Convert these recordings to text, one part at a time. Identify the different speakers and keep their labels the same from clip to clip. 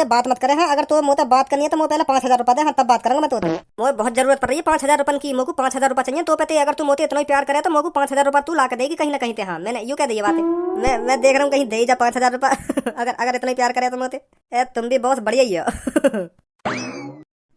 Speaker 1: बात मत करे। हाँ अगर तो मोते बात करनी है तो मोते पहले 5,000 रुपया दे, हाँ तब बात करूंगा मैं तो। मोए बहुत जरूरत पड़ रही है 5,000 रुपये की, मोको 5,000 रुपया चाहिए तो पे। अगर तू मोते इतना ही प्यार करे तो मोको 5,000 रुपया तू ला के देगी कहीं ना कहीं ते। हाँ मैंने यूँ कह दी ये बात है। मैं देख रहा हूँ कहीं दे ही जा 5,000 रुपया अगर अगर इतना ही प्यार करे तो मोते। तुम भी बहुत बढ़िया ही हो।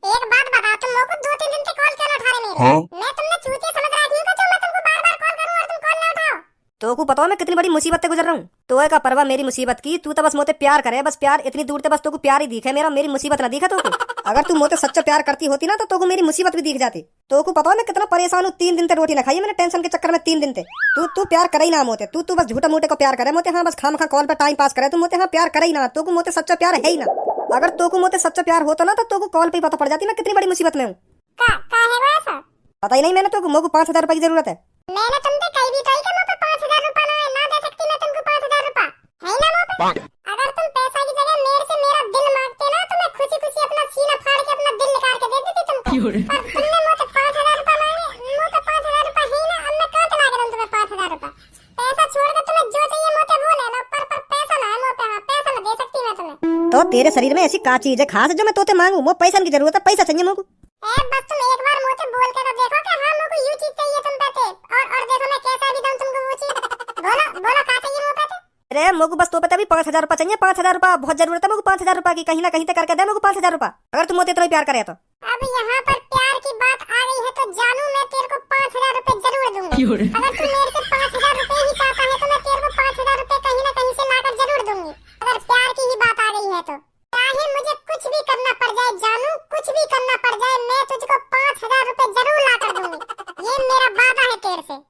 Speaker 2: एक बात बता, तुम लोग को 2-3 दिन से कॉल क्यों ना उठा रहे मेरे? हाँ? मैं तुमने चूतिया समझ रहा थी जो मैं तुमको बार-बार कॉल करूं और तुम कॉल ना उठाओ।
Speaker 1: तो को पता है मैं कितनी बड़ी मुसीबत से गुजर रहा हूँ। तो का परवाह मेरी मुसीबत की, तू तो बस मोते प्यार करे, बस प्यार इतनी दूर से बस तो को प्यार ही दिखे मेरा, मेरी मुसीबत ना दिखा तो को। अगर तू मोते सच्चा प्यार करती होती ना तो को मेरी मुसीबत भी दिख जाती। तो को पता है मैं कितना परेशान हूँ, 3 दिन से रोटी ना खाई मैंने टेंशन के चक्कर में 3 दिन से। तू प्यार करे ही ना मोते, तू बस झूठा मोटे को प्यार करे मोते। हाँ बस खामखा कॉल पर टाइम पास करे तू मोते। हाँ प्यार करे ही ना तो को मोते सच्चा प्यार है ही ना। अगर तो को मोते सच्चा प्यार होता ना तो को कॉल पे ही पता पड़ जाती मैं कितनी बड़ी मुसीबत में हूँ।
Speaker 2: का है वो ऐसा?
Speaker 1: पता ही नहीं मैंने तो मोको 5,000 रुपए की जरूरत है।
Speaker 2: मैंने तुमसे कही भी तो कि मुझे 5,000 रुपया ना दे सकती मैं तुमको 5,000 रुपया, है ना मुझे? अगर तुम पैसा की जगह मेरे से मेरा दिल मांगते ना तो मैं खुशी-खुशी अपना सीना फाड़ के अपना दिल निकाल के दे देती तुमको। पर तुमने मुझे 5,000 रुपया मांगे, मुझे 5,000 रुपया ही ना, अब मैं कहां से ला के दूं तुम्हें 5,000 रुपया? पैसा छोड़ के तुम्हें जो चाहिए मुझे वो ले लो, पर पैसा ना है मुझे। हां पैसा ना दे सकती मैं तुम्हें।
Speaker 1: तो तेरे शरीर में ऐसी का चीज है खास जो मैं तोते मांगू? वो पैसा की जरूरत है, पैसा चाहिए मुझको।
Speaker 2: बस तुम एक बार मुझे बोल के तो देखो कि हाँ मुझको ये चीज चाहिए तुम पे। और देखो मैं कैसा भी दूं तुमको वो चीज। बोलो का चाहिए मुझे पे?
Speaker 1: अरे मुझको बस तो पता भी 5,000 रुपया चाहिए। 5,000 रुपया बहुत जरूरत है मुझको। 5,000 रुपया की कहीं ना कहीं से करके दे मुझको 5,000 रुपया, अगर तुम मुझे इतना प्यार करे तो।
Speaker 2: अब यहाँ पर प्यार की बात आ गई है तो जानू मैं तेरे को 5,000 रुपए जरूर दूंगी। अगर तू मेरे से 5,000 रुपए ही चाहता है तो मैं तेरे को 5,000 रुपए कहीं ना कहीं से लाकर जरूर दूंगी। अगर प्यार की ही बात आ गई है तो चाहे मुझे कुछ भी करना पड़ जाए जानू, कुछ भी करना पड़ जाए, मैं तुझको 5,000 रुपए जरूर लाकर दूंगी। ये मेरा वादा है तेरे से।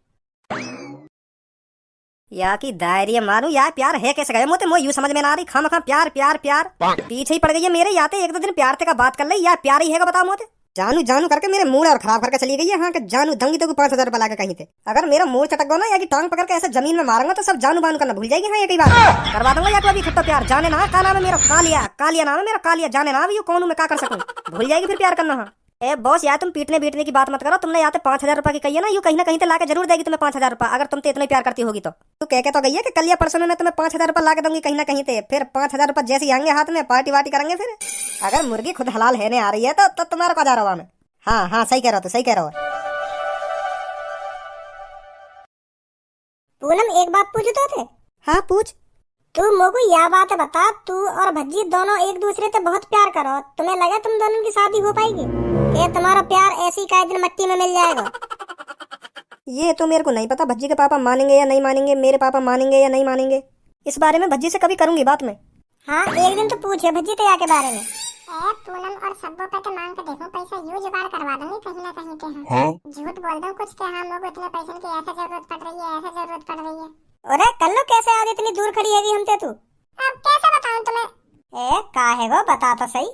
Speaker 1: या की दायरी मारू यार, प्यार है कैसे गए मोते? यूं समझ में ना आ रही। खामखा प्यार प्यार प्यार पीछे ही पड़ गई है मेरे। याते एक दो दिन प्यार ते का बात कर ले, या प्यार ही है बताओ मोते। जानू जानू करके मेरे मूड और खराब करके चली गई है। हाँ कि जानू दूंगी तो 5,000 रुपया लाके कहीं थे। अगर मेरा मूड चटक गो ना या की टांग पकड़ के ऐसे जमीन में मारूंगा तो सब जानू बानू करना भूल जाएगी। हाँ ये कई बार करवा दूंगा या तो अभी खट्टा प्यार। जाने ना का नाम है मेरा? कालिया। कालिया नाम है मेरा, कालिया। जाने ना अभी कौन हूं मैं, क्या कर सकूं? भूल जाएगी फिर प्यार करना। हाँ ए बॉस यार तुम पीटने बीटने की बात मत करो। तुमने याते 5,000 रुपया की कही है ना, यू कहीं ना कहीं से लाके जरूर देगी तुम्हें 5,000 रुपया, अगर तुम इतना प्यार करती होगी तो। तू कह के तो गई है कि कल या परसों में तुम्हें 5,000 रुपया लाके दूंगी कहीं ना कहीं से। फिर 5,000 रुपया जैसे ही आएंगे हाथ में पार्टी वार्टी करेंगे। फिर अगर मुर्गी खुद हलाल है आ रही है तो तुम्हारा को जा रहा हूँ मैं। हाँ सही कह रहा हो, तो सही कह रहा हो।
Speaker 2: पूनम एक बात पूछो तो थे।
Speaker 1: हाँ पूछ।
Speaker 2: तू मोको यह बात बता, तू और भज्जी दोनों एक दूसरे से बहुत प्यार करो, तुम्हें लगा तुम दोनों की शादी हो पाएगी? ये तुम्हारा प्यार ऐसी का दिन मिट्टी में मिल जाएगा?
Speaker 1: ये तो मेरे को नहीं पता भज्जी के पापा मानेंगे या नहीं मानेंगे, मेरे पापा मानेंगे या नहीं मानेंगे। इस बारे में भज्जी से कभी करूंगी बात में।
Speaker 2: हाँ एक दिन तो पूछे भज्जी तैयार के बारे में। पूनम और सब्बो पे तो मांग के देखो, पैसा यूं जुगाड़ करवा दूंगी कहीं ना कहीं के। हाँ झूठ बोल दूं कुछ के हाँ लोग इतने पैसे की ऐसा जरूरत पड़ रही है, ऐसा जरूरत पड़ रही है। अरे कर लो कैसे आज इतनी दूर खड़ी है हमसे तू? अब कैसे बताऊं तुम्हें? का है वो बता तो सही।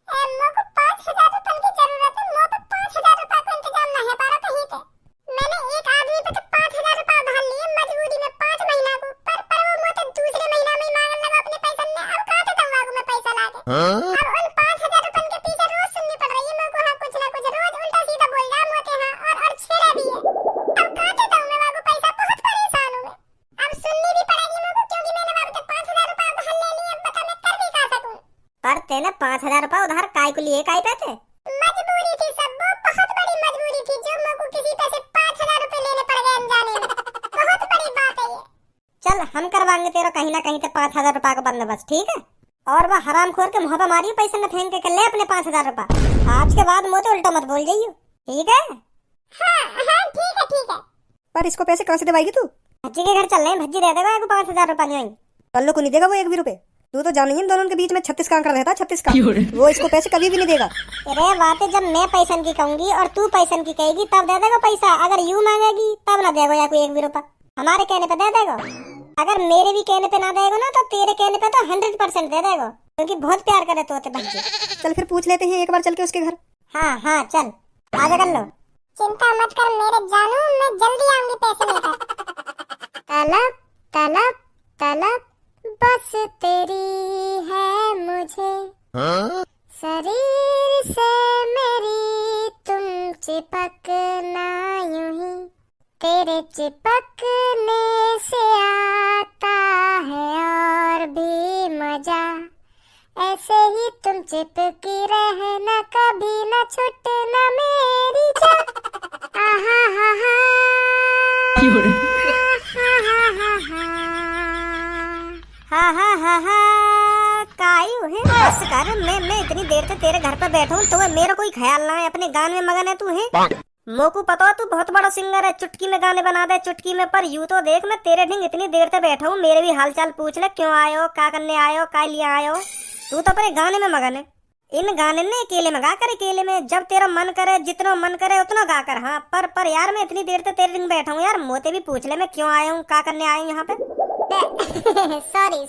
Speaker 2: मुझको 5,000 रुपए की जरूरत है। मुझे 5,000 रुपए का इंतजाम नहीं है पारा कहीं पे। मैंने एक आदमी पे तो 5,000 रुपए उधार लिए मजबूरी में 5 महीना को, पर वो मुझे दूसरे महीना में मांगने लगा अपने पैसे में। अब कहां से दूंगा मैं पैसा लाके? अब उन 5,000 रुपए के पीछे रोज सुननी पड़ रही है मुझको। हाँ कुछ ना कुछ रोज उल्टा सीधा बोल रहा मुझे। हाँ और छेड़ा भी है। अब कहां से दूं मैं वाको पैसा? बहुत परेशान हूं मैं। अब सुननी भी पड़ेगी मुझको क्योंकि मैंने वाको तो 5,000 रुपए उधार ले लिए। अब बता मैं कर भी क्या सकूं? पर तेने 5,000 रुपए उधार काय को लिए, काय पे थे? मजबूरी थी सब, बहुत बड़ी मजबूरी थी जो मुझको किसी पे से 5,000 रुपए लेने पड़ गए अनजाने में। बहुत बड़ी बात है ये। चल हम करवाएंगे तेरा कहीं ना कहीं से 5,000 रुपए का बंदोबस्त, ठीक है? और वह हरामखोर के मुंह पे मारियो पैसे न फेंक के ले अपने 5,000 रुपए। आज के बाद मुझे उल्टा मत बोल जाइयो, ठीक है? हाँ ठीक है।
Speaker 1: पर इसको पैसे कहाँ से देवाएगी तू?
Speaker 2: भज्जी के घर चल रहे हैं, भज्जी दे देगा 5,000 रुपए नहीं।
Speaker 1: कल्लू को नहीं देगा वो 1 भी रुपए। तू तो जानी है इन दोनों के बीच में 36 का आंकड़ा रहता है, 36 का। वो इसको पैसे कभी भी नहीं देगा।
Speaker 2: अरे बात जब मैं पैसन की कहूंगी और तू पैसन की कहेगी तब दे देगा पैसा। अगर यूं मांगेगी तब ना देगा या कोई 1 भी रुपया। हमारे कहने पे दे देगा। अगर मेरे भी कहने पे ना देगा ना तो तेरे कहने पे तो 100% दे देगा, क्योंकि बहुत प्यार करे तो भज्जी।
Speaker 1: चल फिर पूछ लेते हैं एक बार चल के उसके घर।
Speaker 2: हाँ चल आजा कर लो। चिंता मत कर मेरे जानू, मैं जल्दी आऊंगी पैसे लेकर। तलब तलब तलब बस तेरी है मुझे, शरीर से मेरी तुम चिपकना यूं ही, तेरे चिपकने से आता है और भी मजा, ऐसे ही तुम चिपकी रहना, कभी न छूटना मेरी जान। आहा हा हा
Speaker 1: हा कायू है बस कर। मैं इतनी देर से तेरे घर पे बैठा हूँ तो मेरा कोई ख्याल ना है, अपने गान में मगन है तू है। मोकू पता है तू बहुत बड़ा सिंगर है, चुटकी में गाने बना दे चुटकी में। पर यूं तो देख, मैं तेरे ढंग इतनी देर से बैठा हूँ, मेरे भी हालचाल पूछ ले, क्यों आयो, क्या करने आयो, क्या लिए आयो। तू तो अपने गाने में मगन है। इन गाने ने अकेले में गा कर, अकेले में जब तेरा मन करे, जितना मन करे उतना गा कर। हाँ पर यार मैं इतनी देर से तेरे ढंग बैठा हूँ यार, मोते भी पूछ ले मैं क्यों आया हूँ, क्या करने आया हूँ यहाँ पे।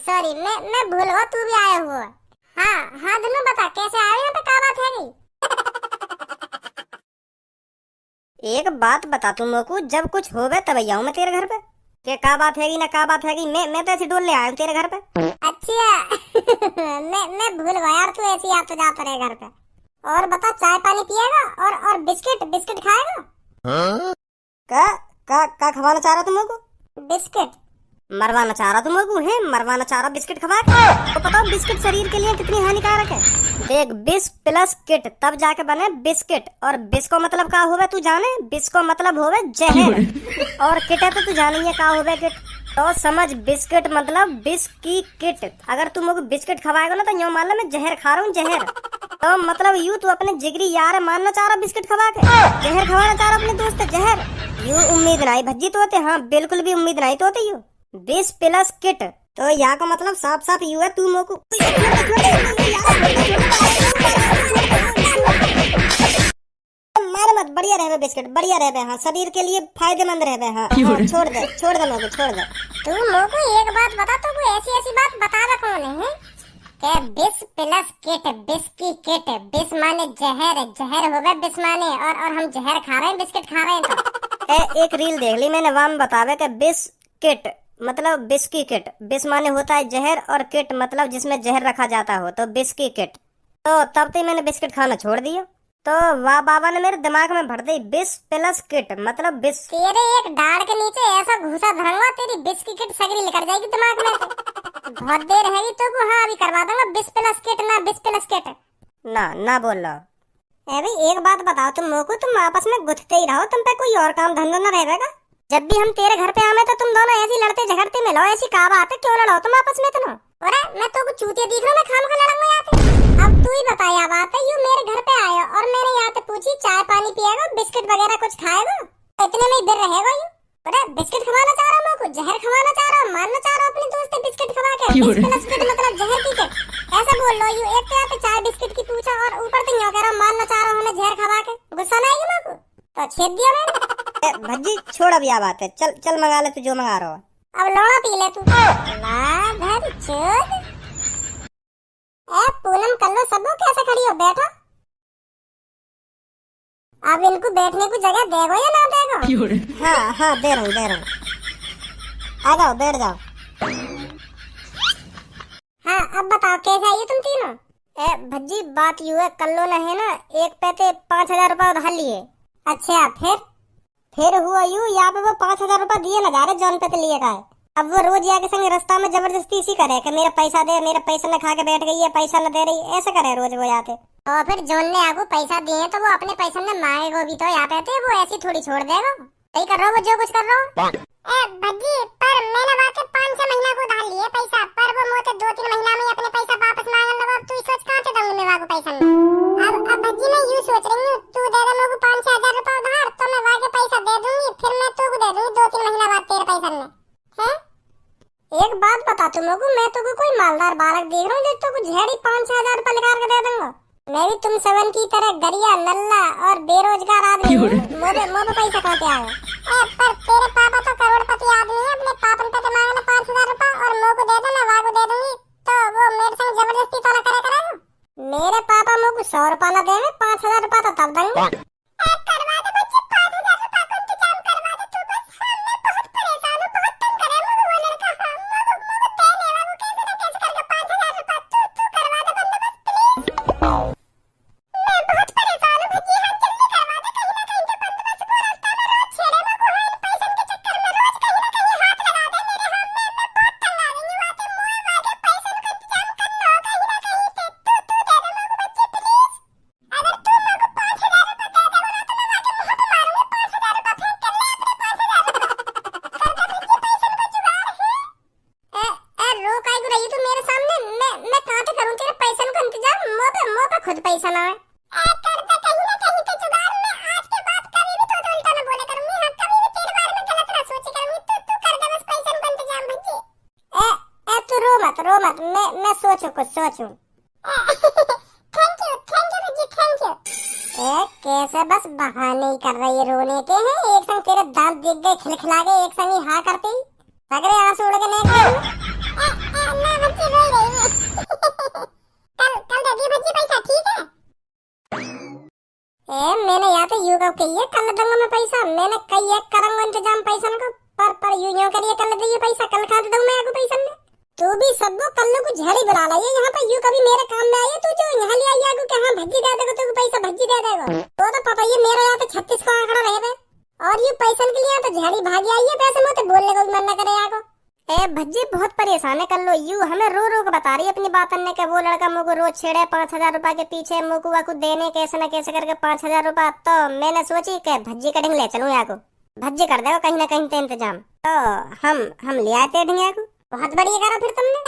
Speaker 2: सॉरी मैं भूल गया, तू भी आया हुआ। हाँ धनु बता कैसे आया यहाँ पे, क्या बात है गई।
Speaker 1: एक बात बता तू मोकू, जब कुछ हो गए तब आऊँ मैं तेरे घर पे। क्या का बात हैगी ना का बात हैगी, मैं तो ऐसी डोलने आया हूँ तेरे घर पे।
Speaker 2: अच्छा मैं भूल गया यार, तू ऐसे ही आता जाता रहे घर पे। और बता चाय पानी पिएगा और बिस्किट खाएगा।
Speaker 1: का खवाना चाह रहा तुम लोग को?
Speaker 2: बिस्किट
Speaker 1: मरवाना चाह रहा तुम लोग को है, मरवाना चाह रहा बिस्किट खवा के। तो बताओ बिस्किट शरीर के लिए कितनी हानिकारक है। देख बिस प्लस किट तब जाके बने बिस्किट, और बिस को मतलब का होवे तू जाने, बिस को मतलब होवे जहर, और किट है तो तू जाने ये का होवे किट। तो समझ बिस्किट मतलब बिस की किट। अगर तुम लोग बिस्किट खवाएगा ना तो यूं मान लो मैं जहर खा रहा हूँ, जहर। तो मतलब यूं तू अपने जिगरी यार मानना चाह रहा बिस्किट खवा के, जहर खवाना चाह रहा अपने दोस्त जहर। यूं उम्मीद नहीं भज्जी तो होते, हाँ बिल्कुल भी उम्मीद नहीं तो होते यूं। बिस प्लस किट तो यहाँ का मतलब साफ साफ यू है तू मोकू। मार मत, बढ़िया रहे बिस्किट, बढ़िया रहे। हाँ शरीर के लिए फायदेमंद रहे। हाँ छोड़ दे मोकू, छोड़ दे।
Speaker 2: तू मोकू एक बात बता, तो कोई ऐसी बात बता रहा कौन है के बिस प्लस किट, बिस की किट, बिस माने जहर, जहर हो गए बिस माने, और हम जहर खा रहे हैं, बिस्किट खा रहे हैं। तो
Speaker 1: एक रील देख ली मैंने, वाम बतावे के बिस किट मतलब बिस की किट। बिस माने होता है जहर, और किट मतलब जिसमें जहर रखा जाता हो, तो बिस की किट। तो तब तक मैंने बिस्किट खाना छोड़ दिया। तो वाह बाबा ने मेरे दिमाग में भर दी बिस प्लस किट मतलब बिस।
Speaker 2: तेरे एक डाड़ के नीचे ऐसा घुसा धरूंगा, तेरी बिस की किट सगरी निकल जाएगी दिमाग में से। बहुत देर रहेगी तो को हाँ अभी करवा दूंगा बिस प्लस किट, ना बिस प्लस किट।
Speaker 1: ना बोल रहा। अरे एक बात बताओ तुम मोकू, तुम आपस में गुथते ही रहो, तुम पे कोई और काम धंधा न रहेगा। जब भी हम तेरे घर पे आवे तो तुम दोनों ऐसी लड़ते झगड़ते मिलो, ऐसी का बात है, क्यों लड़ो तुम आपस में इतना। अरे मैं तो कुछ चूतिया दिख रहा, मैं खामखा लड़ूंगा यहाँ पे। अब तू ही बता या बात है, यू मेरे घर पे आया और मैंने यहाँ पे पूछी चाय पानी पिएगा, बिस्किट वगैरह कुछ खाएगा, तो इतने में ही देर रहेगा यू। अरे बिस्किट खवाना चाह रहा हूँ, कुछ जहर खवाना चाह रहा हूँ, मारना चाह रहा हूँ अपने दोस्त बिस्किट खवा के। बिस्किट मतलब जहर की किट, ऐसा बोल लो यू। एक तो यहाँ पे चाय बिस्किट की पूछा और ऊपर से यूं कह रहा मारना चाह रहा हूँ हमें जहर खवा के। गुस्सा ना आएगी मेरे को तो छेद दिया मैंने। भज्जी छोड़ अब यह बात है, चल मंगा ले तू जो मंगा रहा हो।
Speaker 2: अब लौड़ा पी ले तू। पूनम कर लो सबको, कैसे खड़ी हो, बैठो। अब इनको बैठने को जगह देगो या ना देगो।
Speaker 1: हाँ दे रहा हूँ। आ जाओ बैठ जाओ।
Speaker 2: हाँ अब बताओ कैसे आई तुम तीनों।
Speaker 1: भज्जी बात यू है, कल्लो न है ना एक पैसे 5,000 रुपए उधार लिए।
Speaker 2: अच्छा
Speaker 1: फिर हुआ यूं, यहाँ पे वो 5,000 रुपए दिए न जा रहे जौन पे तो लिए का है। अब वो रोज यहाँ के संग रास्ता में जबरदस्ती इसी करे कि मेरा पैसा दे, मेरा पैसा न खा के बैठ गई है, पैसा न दे रही, ऐसे करे रोज वो जाते।
Speaker 2: तो फिर जौन ने आपको पैसा दिए तो वो अपने पैसा ने मांगेगा भी तो यहाँ पे थे, वो ऐसी थोड़ी छोड़ देगा। सही कर रहा हो वो जो कुछ कर रहा हो। भज्जी पर मैंने वाके 5-6 महीना को उधार लिए पैसा, पर वो मोटे 2-3 महीना में अपने पैसा वापस मांगने लगा। अब तू सोच कहाँ से दूंगी मैं वाको पैसा। अब भज्जी मैं यूं सोच रही हूँ, तू दे दे मेरे को 5-6 हजार रुपए उधार तो मैं वाके पैसा दे दूंगी, फिर मैं तू को दे दूंगी 2-3 महीना बाद तेरे पैसा में है। एक बात बता तुम लोगों, मैं तो कोई मालदार बालक देख रहा हूँ जो तो कुछ झेड़ी 5-6 हजार रुपए निकाल के दे दूंगा। मैं भी तुम सबन की तरह गरिया लल्ला और बेरोजगार आदमी हूँ, मोबे पैसा कहाँ पे आएगा। पर तेरे पापा तो करोड़पति आदमी है, अपने पापन पे तो मांगना 5,000 रुपए और मो को दे देना, वाह को दे दूंगी, तो वो मेरे संग जबरदस्ती तो ना करे करेगा। मेरे पापा मो को 100 रुपए ना देवे, 5,000 रुपए तो तब दूंगी। करवा दे बच्चे 5,000 रुपए का इंतजाम करवा दे तू बस। मैं बहुत परेशान हूँ, बहुत तंग करे मुझे वो लड़का। मुझे देने वाला कैसे ना कैसे करके 5,000 रुपए तू करवा दे बंदोबस्त प्लीज। मैं बहुत परेशान हूँ भज्जी, हाँ जल्दी करवा दे, कहीं ना कहीं से बंदोबस्त को रास्ता में रोज छेड़े मुझे हाँ इन पैसों के चक्कर में रोज कहीं ना कहीं हाथ लगा दे मेरे। हाँ मैं बहुत तंग आ गई हूँ, आके मुझे आगे पैसों का इंतजाम करना हो कहीं ना कहीं से। तू दे खुद पैसा ना है। कर दे कहीं ना कहीं के जुगाड़ में, आज के बाद कभी भी तो उल्टा ना बोले करूंगी। हाँ, कभी भी तेरे बारे में गलत ना सोचे करूंगी। तू कर दे बस पैसा का इंतजाम भज्जी। ए तू रो मत, मैं सोचूं कुछ सोचूं। Thank you Bhajji, thank you. कैसे बस बहाने ही कर रही है रोने के हैं। एक संग तेरे दांत दिख गए खिलखिला गए, एक संग ही हाँ करते ही सगरे आंसू उड़ गए ना बच्ची रो रही है। कल दे दिए बच्ची पैसा, ठीक है? मैंने यहाँ तो यूं कही है कल दूंगा मैं पैसा। मैंने कही है करूंगा इंतजाम पैसा का, पर यूं करिए कल दे पैसा, कल खा दूं मैं आपको पैसा में। तू भी सबको कल्लू को झड़ी बुला लाई है यहाँ पे। यूं कभी मेरे काम में आई है तू जो यहाँ ले आई आगू के हाँ भज्जी दे देगा, तुमको पैसा भज्जी दे देगा। तो पता ये मेरे यहाँ पे 36 का आंकड़ा रहे थे और ये पैसा के लिए तो झड़ी भागी आई है। पैसे में तो बोलने को भी मन न करे आगो। भज्जी बहुत परेशान है कल्लू। यू हमें रो रो के बता रही है अपनी बात करने के। वो लड़का मुझको रोज छेड़े 5000 रुपए के पीछे मुझको वाकू देने कैसे न कैसे करके 5000 रुपए। तो मैंने सोची कि भज्जी का ढंग ले चलूं यहाँ को, भज्जी कर देगा कहीं ना कहीं तो इंतजाम। तो हम ले आते ढंग को। बहुत बढ़िया करा फिर तुमने।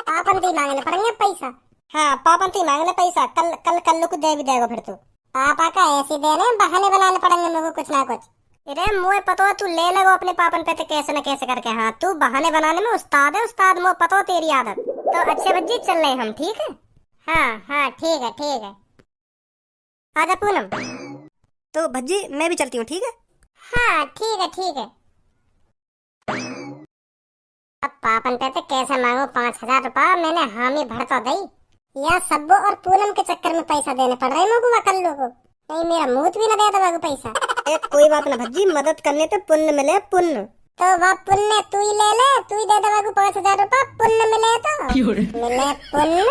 Speaker 2: पापंती मांगने पड़ेंगे पैसा। हाँ पापंती मांगने पैसा। कल कल्लू को दे भी देगा फिर तो। पापा का ऐसे देने बहाने बनाने पड़ेंगे मुझको कुछ ना कुछ। अरे मुझे पता है तू ले लगो अपने पापन पे तो कैसे न कैसे करके। हाँ तू बहाने बनाने में उस्ताद है उस्ताद। मुझे पता है तेरी आदत। तो अच्छे भज्जी चल रहे हम, ठीक है? हाँ ठीक है। आजा पूनम।
Speaker 1: तो भज्जी मैं भी चलती हूँ, ठीक है?
Speaker 2: हाँ ठीक है। अब पापन पे कैसे मांगू 5000 रुपया। मैंने हामी भर तो दी। या सब्बो और पूनम के चक्कर में पैसा देने पड़ रहे मुझको कल्लू को। नहीं मेरा मुंह भी न दे दो पैसा।
Speaker 1: कोई बात ना भज्जी, मदद करने तो पुण्य मिले, पुण्य।
Speaker 2: तो वह पुण्य तू ही ले ले, तू ही दे दे 5000 रुपया। पुण्य मिले तो मिले पुण्य।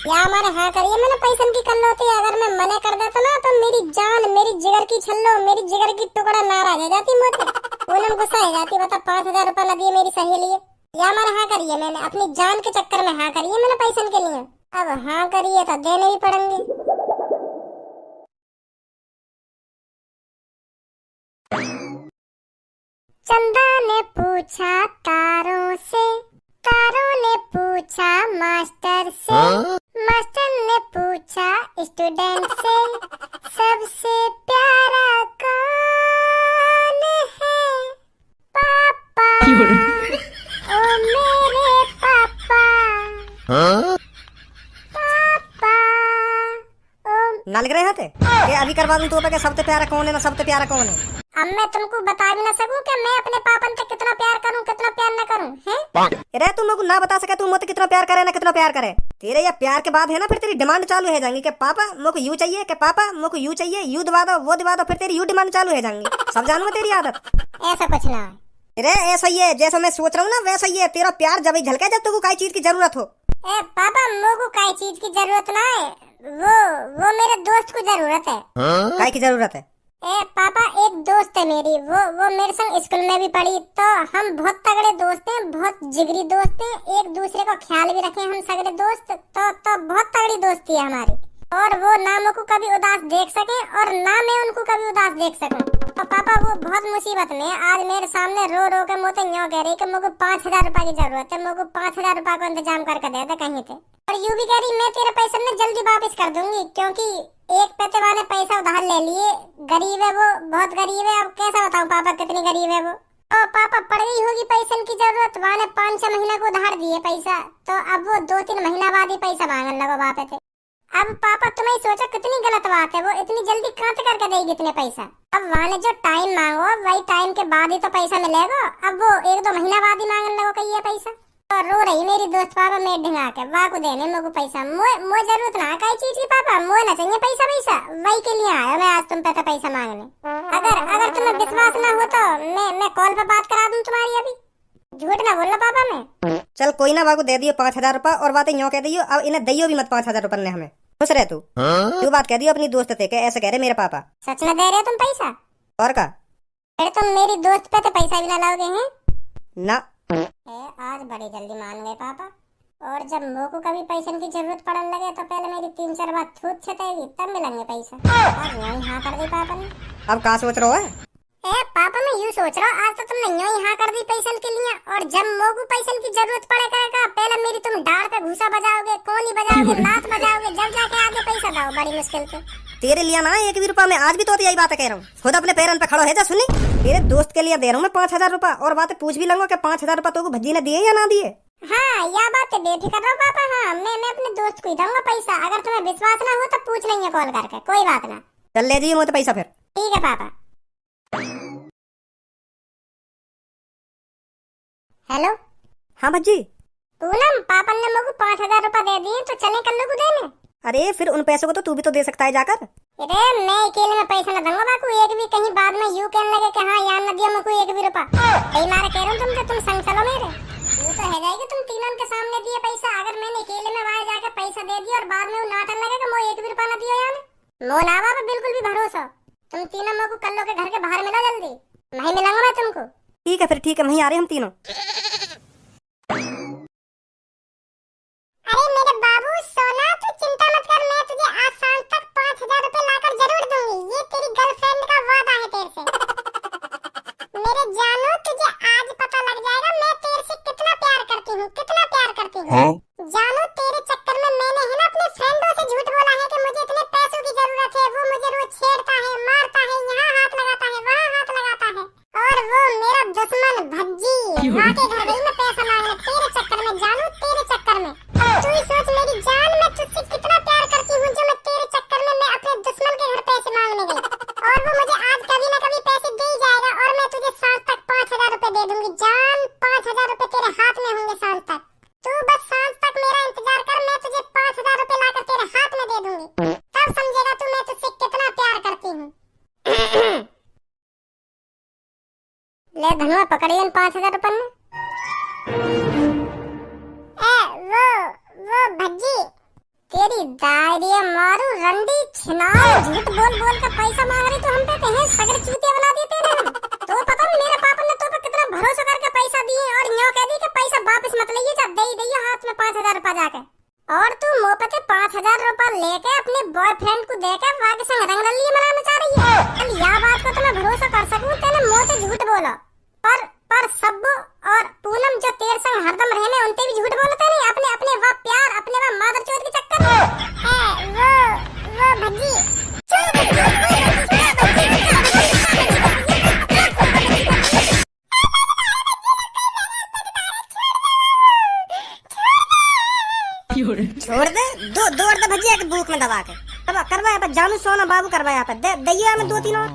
Speaker 2: या हमारे हाँ करिए मैंने पैसा की कर होती। अगर मैं मना कर देता ना तो मेरी जान, मेरी जिगर की छल्लो, मेरी जिगर की टुकड़ा नाराज हो जाती मुझे। पूनम गुस्सा हो जाती। बता 5000 रुपया न दिए मेरी सहेली। या हमारा हाँ करिए, मैंने अपनी जान के चक्कर में हाँ करिए मैंने पैसे के लिए। अब हाँ करिए तो देने भी पड़ेंगे। चंदा ने पूछा तारों से, तारों ने पूछा मास्टर से, मास्टर ने पूछा स्टूडेंट से, सबसे प्यारा कौन है? पापा ओ मेरे पापा। पापा ओ।
Speaker 1: ना लग रहे हैं थे अभी करवा दूं तो पे सबसे प्यारा कौन है ना सबसे प्यारा कौन है।
Speaker 2: अब मैं तुमको बता भी ना सकूं कि मैं अपने पापन पे कितना प्यार करूं कितना प्यार न करूं, हैं?
Speaker 1: अरे तू मुझको ना बता सके तू मुझे कितना प्यार करे ना कितना प्यार करे। तेरे ये प्यार के बाद है ना फिर तेरी डिमांड चालू हो जाएंगी कि पापा मुझको यूं चाहिए, कि पापा मुझको यूं चाहिए, यूं दिवा दो वो दिवा दो। फिर तेरी यूं डिमांड चालू हो जाएंगी। सब जानू तेरी आदत।
Speaker 2: ऐसा कुछ ना है।
Speaker 1: अरे ऐसा ही है जैसा मैं सोच रहा हूँ ना वैसा ही है। तेरा प्यार जब ही झलके जब तुमको कोई चीज की जरूरत हो।
Speaker 2: पापा मुझको कोई चीज की जरूरत ना है। वो मेरे दोस्त को जरूरत है।
Speaker 1: काय की जरूरत है?
Speaker 2: पापा एक दोस्त है मेरी, वो मेरे संग स्कूल में भी पढ़ी। तो हम बहुत तगड़े दोस्त हैं, बहुत जिगरी दोस्त हैं। एक दूसरे को ख्याल भी रखे हम सगरे दोस्त। तो बहुत तगड़ी दोस्ती है हमारी। और वो ना मुझको कभी उदास देख सके और ना मैं उनको कभी उदास देख सकूं। तो पापा वो बहुत मुसीबत में आज मेरे सामने रो रो के मुझे यूं कह रही कि मुझको 5000 रुपया की जरूरत है। मुझको 5000 रुपया का इंतजाम करके दे दे कहीं पे। और यूं भी कह रही मैं तेरे पैसे ना जल्दी वापस कर दूंगी, क्योंकि एक पैसे वाले पैसा उधार ले लिए। गरीब है वो, बहुत गरीब है। अब कैसा बताऊं पापा कितनी गरीब है वो। तो पापा पड़ गई होगी पैसे की जरूरत। वाले 5-6 महीना को उधार दिए पैसा। तो अब वो 2-3 महीना बाद ही पैसा मांगने लगो वहाँ पे थे। अब पापा तुम्हें सोचा कितनी गलत बात है। वो इतनी जल्दी कहाँ से करके देगी इतने पैसा। अब वाले जो टाइम मांगो वही टाइम के बाद ही तो पैसा मिलेगा। अब वो 1-2 महीना बाद ही मांगने लगो कही पैसा। तो रो रही मेरी दोस्त पापा मैं ढंगा के वाह को देने मुझको पैसा। मुझे जरूरत ना कई चीज की पापा। मुझे ना चाहिए पैसा वही के लिए आया मैं आज तुम पे तो पैसा मांगने। अगर तुम्हें विश्वास ना हो तो मैं कॉल पे बात करा दूं तुम्हारी अभी। झूठ ना बोलना पापा मैं।
Speaker 1: चल कोई ना, बाबू दे दियो 5000 रुपया और बातें यूं कह दियो। अब इन्हें दियो भी मत 5000 रुपये ने हमें। खुश रह तू बात कह दियो अपनी दोस्त थे के ऐसे कह रहे मेरे पापा।
Speaker 2: सच में दे रहे तुम पैसा?
Speaker 1: और का
Speaker 2: फिर तुम मेरी दोस्त पे तो पैसा भी ना लाओगे हैं
Speaker 1: ना?
Speaker 2: आज बड़ी जल्दी मान गए पापा। और जब मुझ को कभी पैसे की जरूरत पड़ने लगे तो पहले मेरी 3-4 बार थूत छटेगी तब मिलेंगे पैसा। आज वही हाँ कर दी पापा ने।
Speaker 1: अब कहाँ सोच रहे हो?
Speaker 2: ए पापा मैं यूं सोच रहा हूँ, आज तो तुमने यूं ही हाँ कर दी पैसन के लिए, और जब मोगू पैसन की जरूरत पड़े करेगा पहले मेरी तुम डाल पे घूसा बजाओगे, कोनी बजाओगे, लात बजाओगे, जब जाके आगे पैसा दो बड़ी मुश्किल से।
Speaker 1: तेरे लिए ना 1 भी रुपया मैं आज भी तो यही बात कह रहा हूँ। खुद अपने पैरन पे खड़ो है जा सुनी। तेरे दोस्त के लिए दे रहा हूँ मैं 5000 रुपया, और बात पूछ भी लूंगा कि 5000 रुपया तो भज्जी ने दिए या ना दिए।
Speaker 2: हाँ यह बात है, बेफिक्र रहो पापा। हाँ मैं अपने दोस्त को ही दूंगा पैसा, अगर तुम्हें विश्वास ना हो तो पूछ लेंगे कॉल करके, कोई बात ना।
Speaker 1: चल ले जाइए मुझे पैसा फिर।
Speaker 2: ठीक है पापा। हेलो
Speaker 1: हाँ भज्जी।
Speaker 2: पूनम, पापा ने मुझे 5000 रुपया दे दिए, तो चले कल को देने।
Speaker 1: अरे फिर उन पैसों को तो तू भी तो दे सकता है जाकर।
Speaker 2: अरे मैं अकेले में पैसा न दूंगा बाकू, एक भी कहीं बाद में यूं कहने लगे कि हाँ यार न दिया मुझको 1 भी रुपया। यही मारे कह रहा हूँ तुमसे, तुम संग चलो मेरे। यूं तो है जाएगी तुम तीनों के सामने दिए पैसा, अगर मैंने अकेले में वहां जाकर पैसा दे दिया और बाद में वो नाटक लगेगा मुझे 1 भी रुपया न दिया यार। मोनावा पे बिल्कुल भी भरोसा। तुम तीनों मुझको कल्लो के घर के बाहर मिलो जल्दी, वहीं मिलूंगा मैं तुमको।
Speaker 1: ठीक है फिर, ठीक है, वहीं आ रहे हम तीनों।
Speaker 2: अरे मेरे बाबू सोना, तू चिंता मत कर, मैं तुझे आज शाम तक 5000 रुपए लाकर जरूर दूंगी, ये तेरी गर्लफ्रेंड का वादा है तेरे से। मेरे जानू तुझे आज पता लग जाएगा मैं तेरे से कितना प्यार करती हूँ, कितना प्यार करती हूँ। जानू तेरे चक्कर में मैंने है ना अपने फ्रेंडों से झूठ बोला है कि मुझे इतने पैसों की जरूरत है, वो मुझे रोज छेड़ता है, मारता है, यहाँ हाथ लगाता है, वहाँ हाथ लगाता है, और वो मेरा दुश्मन भज्जी माँ के घर गई मैं पैसा मांगने तेरे चक्कर में। जानू तेरे चक्कर में तू ही सोच मेरी जान, मैं तुझसे कितना प्यार करती हूँ, जो मैं तेरे चक्कर में मैं अपने दुश्मन के घर पैसे मांगने गई, और वो मुझे आज कभी ना कभी पैसे दे ही जाएगा, और मैं तुझे सांझ तक 5000 रुपए दे दूंगी। जान 5000 रुपए तेरे हाथ में होंगे सांझ तक, तू बस सांझ तक मेरा इंतजार कर, मैं तुझे 5000 रुपए लाकर तेरे हाथ में दे दूंगी, तब समझेगा तू मैं तुझसे कितना प्यार करती हूँ। ले धनुआ पकड़िए 5000 रुपए में। वो भज्जी तेरी दाढ़ी मारू रंडी छिनार, झूठ बोल बोल कर पैसा मांग रही तो हम पे कहीं सगरे चूतिया बना देते ना। तो पता नहीं मेरे पापा ने तो पे कितना भरोसा करके पैसा दिए, और न्यों कह दी कि पैसा वापस मत लइए, जब दे दइए हाथ में 5000 रुपया जाके, और तू मुंह पे 5000 रुपया लेके अपने बॉयफ्रेंड को देके वाग संग रंगरलिया मनाना चाह रही है। अब यह बात को तो मैं भरोसा कर सकूं, तेने मुंह से झूठ बोला, पर सब्बू और पूनम जो तेरे संग हरदम रहने उनते भी झूठ बोलते नहीं, अपने अपने वो प्यार, अपने वो मादर चोद के चक्कर में। वो भज्जी
Speaker 1: छोड़ दे, दो अर्ध भज्जी एक भूख में दबा के करवाया जानू सोना बाबू करवाया दे 2-3 और।